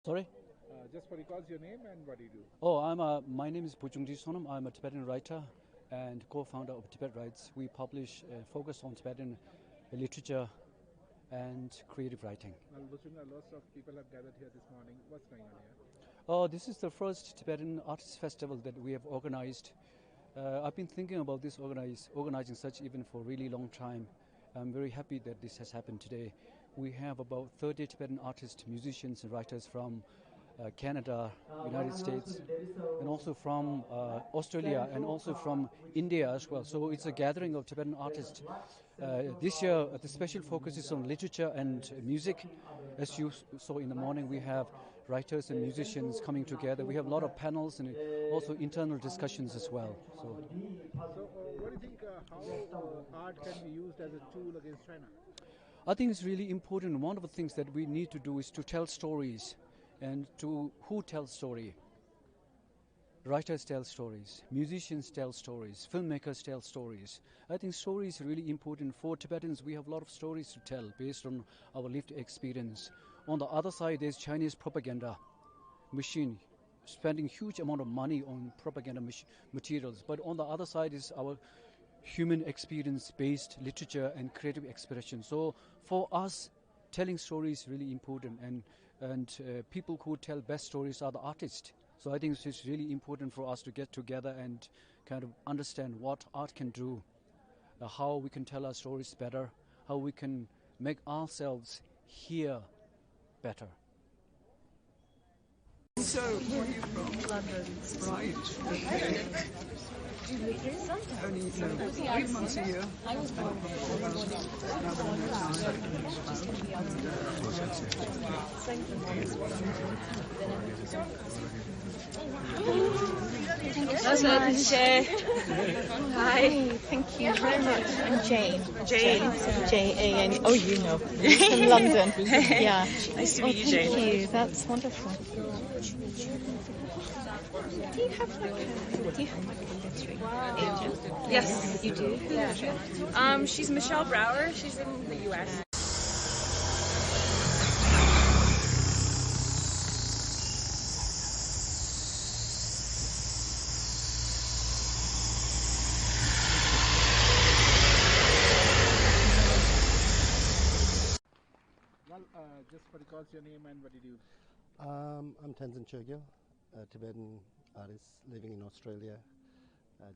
Sorry? Just for recalls your name and what do you do? My name is Puchungji Sonam. I'm a Tibetan writer and co-founder of Tibet Writes. We publish focus on Tibetan literature and creative writing. Well, lots of people have gathered here this morning. What's going on here? This is the first Tibetan Artists Festival that we have organized. I've been thinking about this organizing such event for a really long time. I'm very happy that this has happened today. We have about 30 Tibetan artists, musicians and writers from Canada, United States, and also from Australia and also from India as well. So it's a gathering of Tibetan artists. This year, the special focus is on literature and music. As you saw in the morning, we have writers and musicians coming together. We have a lot of panels and also internal discussions as well. What do you think, how art can be used as a tool against China? I think it's really important. One of the things that we need to do is to tell stories. And to who tells story? Writers tell stories, musicians tell stories, filmmakers tell stories. I think stories are really important. For Tibetans, we have a lot of stories to tell based on our lived experience. On the other side, there's Chinese propaganda machine spending huge amount of money on propaganda materials. But on the other side is our human experience-based literature and creative expression. So for us, telling stories is really important, and people who tell best stories are the artists. So I think it's really important for us to get together and kind of understand what art can do, how we can tell our stories better, how we can make ourselves hear better. So, where are you from? London. Right. Do you live here? Sometimes. Only 3 months a year. I was born That's it. Hi. Thank you very much. I'm Jane. Jane. J-A-N. Oh, you know. From London. Yeah. Nice to meet you, Jane. Thank you. That's wonderful. Do you have like a literary agent? Yes. You do? Yeah. She's Michelle Brower. She's in the U.S. Well, just for recalls your name and what do you do? I'm Tenzin Chogil, a Tibetan artist living in Australia,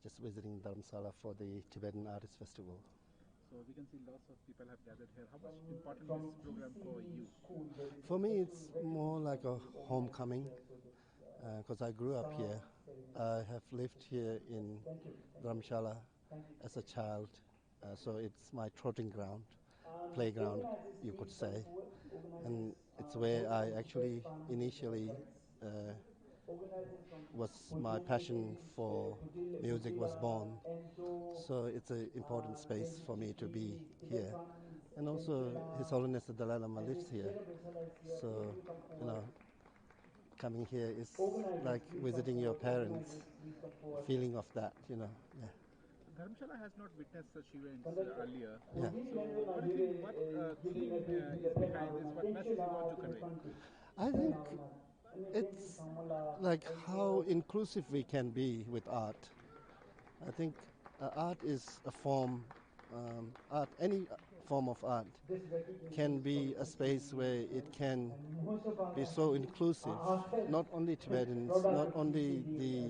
just visiting Dharamshala for the Tibetan Artist Festival. So we can see lots of people have gathered here. How much important is this program for you? For me, it's more like a homecoming, because I grew up here. I have lived here in Dharamshala as a child, so it's my trotting ground, playground, you could say. And it's where I actually initially my passion for music was born. So it's an important space for me to be here. And also His Holiness the Dalai Lama lives here. So, coming here is like visiting your parents, feeling of that, Yeah. Dharamshala has not witnessed such events earlier. Yeah. So what do you think, what theme is behind this? What message you want to convey? I think it's like how inclusive we can be with art. I think art is a form, any form of art can be a space where it can be so inclusive, not only Tibetans, not only the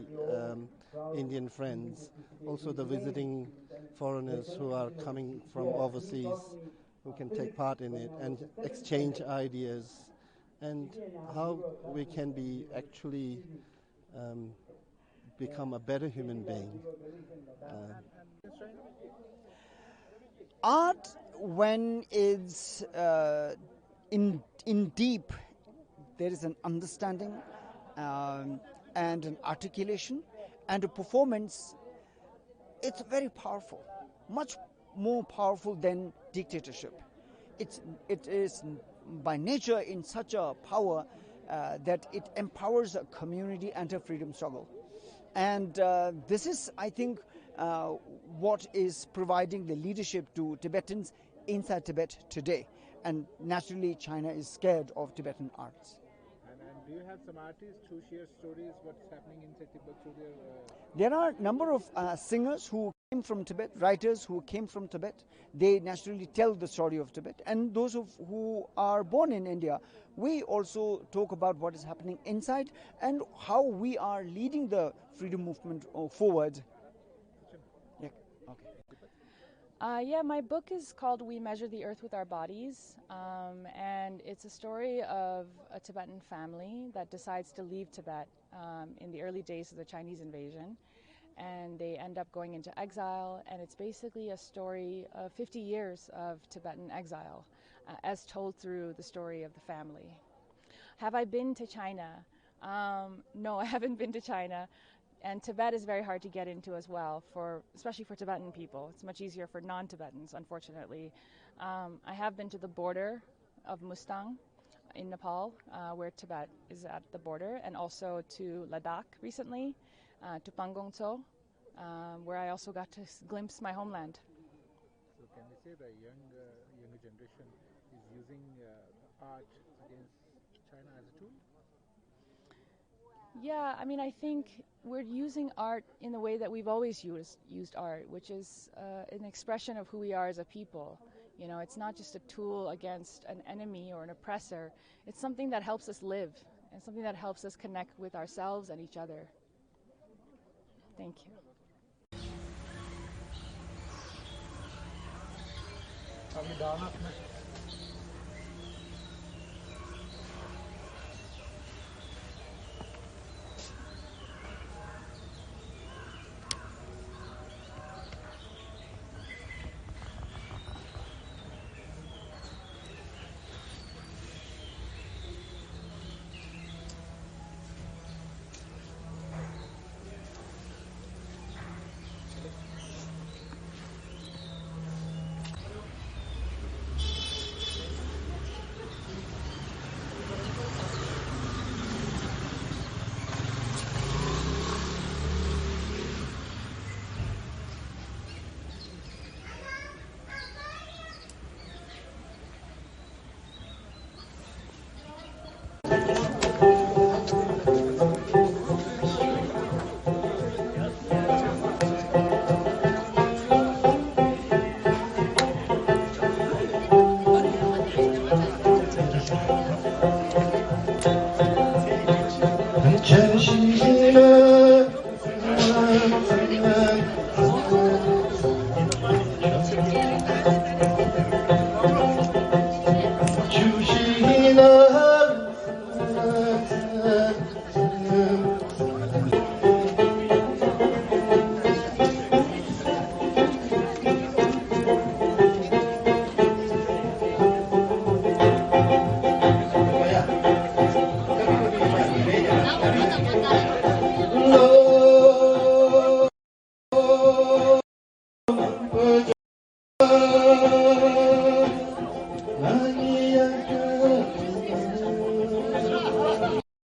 Indian friends, also the visiting foreigners who are coming from overseas, who can take part in it and exchange ideas, and how we can be actually become a better human being. Art, when it's in deep, there is an understanding and an articulation and a performance. It's very powerful, much more powerful than dictatorship. It is by nature in such a power that it empowers a community and a freedom struggle. And this is, I think, what is providing the leadership to Tibetans inside Tibet today. And naturally, China is scared of Tibetan arts. And Do you have some artists who share stories what's happening in Tibet through their? There are a number of singers who came from Tibet, writers who came from Tibet. They naturally tell the story of Tibet. And those who are born in India, we also talk about what is happening inside and how we are leading the freedom movement forward. Yeah. Okay. Yeah, my book is called We Measure the Earth with Our Bodies, and it's a story of a Tibetan family that decides to leave Tibet in the early days of the Chinese invasion, and they end up going into exile, and it's basically a story of 50 years of Tibetan exile, as told through the story of the family. Have I been to China? No, I haven't been to China. And Tibet is very hard to get into as well, especially for Tibetan people. It's much easier for non-Tibetans, unfortunately. I have been to the border of Mustang in Nepal, where Tibet is at the border, and also to Ladakh recently, to Pangong Tso, where I also got to glimpse my homeland. So can we say the younger generation is using art against China as a tool? Yeah, I mean, I think we're using art in the way that we've always used art, which is an expression of who we are as a people. You know, it's not just a tool against an enemy or an oppressor. It's something that helps us live and something that helps us connect with ourselves and each other. Thank you. Are we done?